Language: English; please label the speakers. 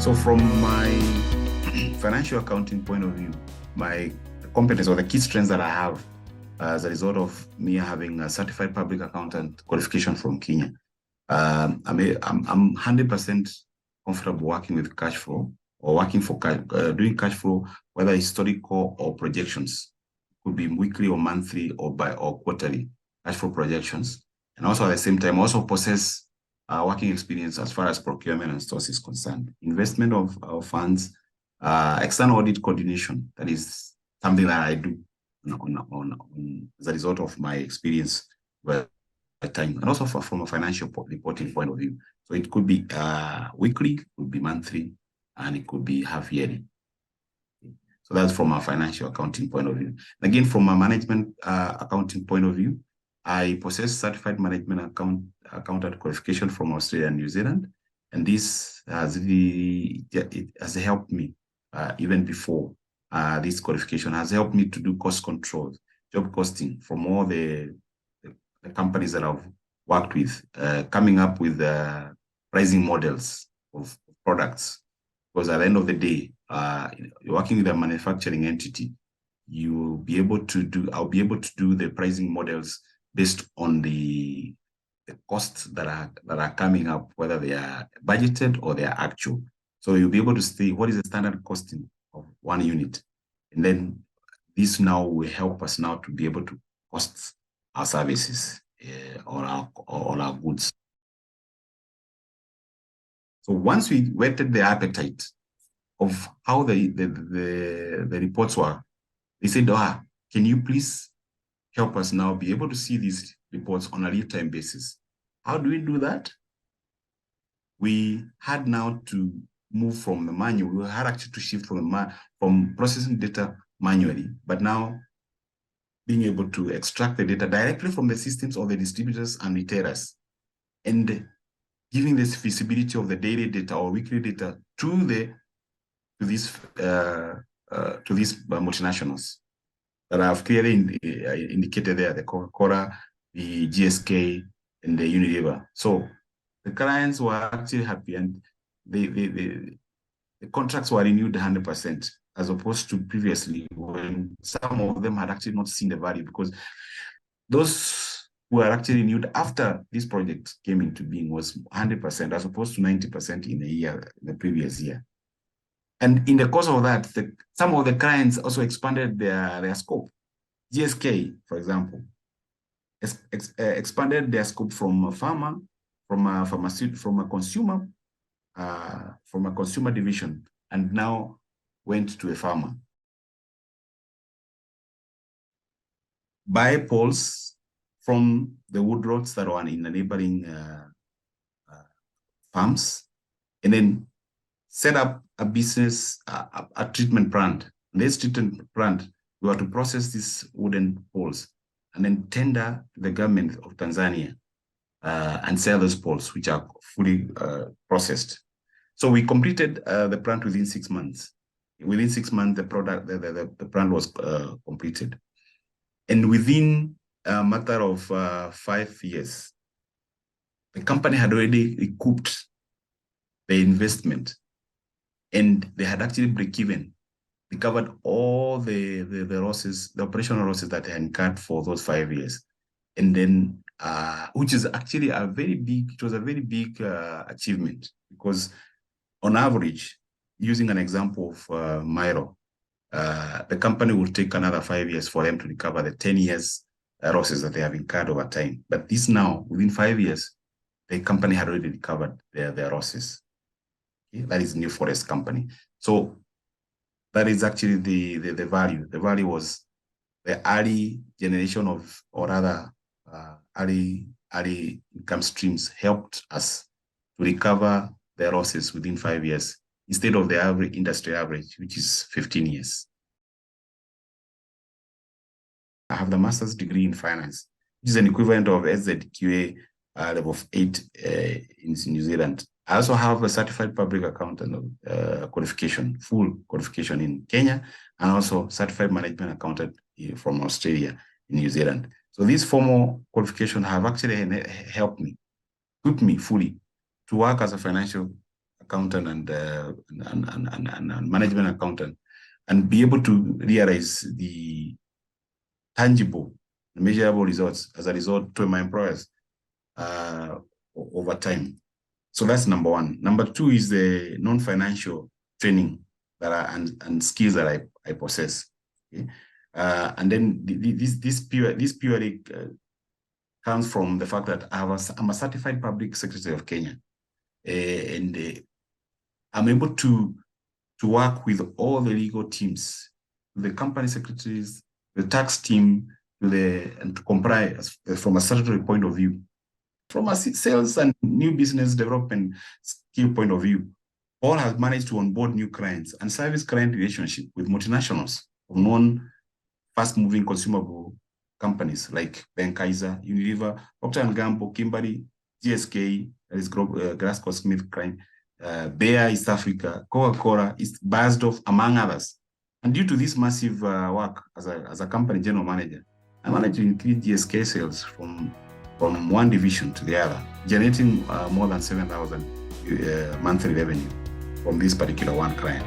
Speaker 1: So from my financial accounting point of view, my competence or the key strengths that I have as a result of me having a certified public accountant qualification from Kenya, I'm 100% comfortable working with cash flow or working for doing cash flow, whether historical or projections. Could be weekly or monthly or quarterly cash flow projections. And also at the same time, also possess working experience as far as procurement and stores is concerned. Investment of funds, external audit coordination. That is something that I do as a result of my experience with time, and also from a financial reporting point of view. So it could be weekly, it could be monthly, and it could be half yearly. So that's from a financial accounting point of view. Again, from a management accounting point of view, I possess certified management accountant qualification from Australia and New Zealand. And this has really, it has helped me even before this qualification has helped me to do cost control, job costing from all the companies that I've worked with, coming up with pricing models of products. Because at the end of the day, you're working with a manufacturing entity, I'll be able to do the pricing models based on the costs that are coming up, whether they are budgeted or they are actual. So you'll be able to say what is the standard costing of one unit. And then this now will help us now to be able to cost our services or our goods. So once we whetted the appetite of how the reports were, they said, can you please help us now be able to see these reports on a real-time basis? How do we do that? We had now to move from the manual. We had actually to shift from processing data manually, but now being able to extract the data directly from the systems of the distributors and retailers, and giving this visibility of the daily data or weekly data to these multinationals that I've clearly indicated there: the Coca-Cola, the GSK, and the Unilever. So the clients were actually happy, and the contracts were renewed 100%, as opposed to previously when some of them had actually not seen the value, because those who were actually renewed after this project came into being was 100%, as opposed to 90% in the previous year. And in the course of that, some of the clients also expanded their scope. GSK, for example, expanded their scope from a farmer, from a consumer division, and now went to a farmer. Buy poles from the wood rods that were in the neighboring farms, and then set up a business, a treatment plant. And this treatment plant, we were to process these wooden poles and then tender to the government of Tanzania and sell those poles, which are fully processed. So we completed the plant within 6 months. Within 6 months, the plant was completed. And within a matter of 5 years, the company had already recouped the investment, and they had actually recovered all the losses, the operational losses that they had incurred for those 5 years. And then, which is actually it was a very big achievement, because on average, using an example of Miro, the company will take another 5 years for them to recover the 10 years losses that they have incurred over time. But this now, within 5 years, the company had already recovered their losses. Okay? That is New Forest Company. So that is actually the value. The value was the early generation of, or rather, early income streams helped us to recover their losses within 5 years, instead of the average industry average, which is 15 years. I have the master's degree in finance, which is an equivalent of SZQA level of 8 in New Zealand. I also have a certified public accountant qualification, full qualification in Kenya, and also certified management accountant from Australia in New Zealand. So these formal qualifications have actually helped me, equipped me fully to work as a financial accountant and management accountant, and be able to realize the tangible, measurable results as a result to my employers over time. So that's number one. Number two is the non-financial training that and skills that I possess. Okay? And then this purely comes from the fact that I'm a certified public secretary of Kenya, and I'm able to work with all the legal teams, the company secretaries, the tax team, and to comply from a statutory point of view. From a sales and new business development skill point of view, all have managed to onboard new clients and service client relationship with multinationals of non-fast-moving consumable companies like Ben Kaiser, Unilever, Procter & Gamble, Kimberly, GSK, that is GlaxoSmithKline, Bayer East Africa, Coca-Cola, Beiersdorf, among others. And due to this massive work as a company general manager, I managed to increase GSK sales from one division to the other, generating more than 7,000 monthly revenue from this particular one client.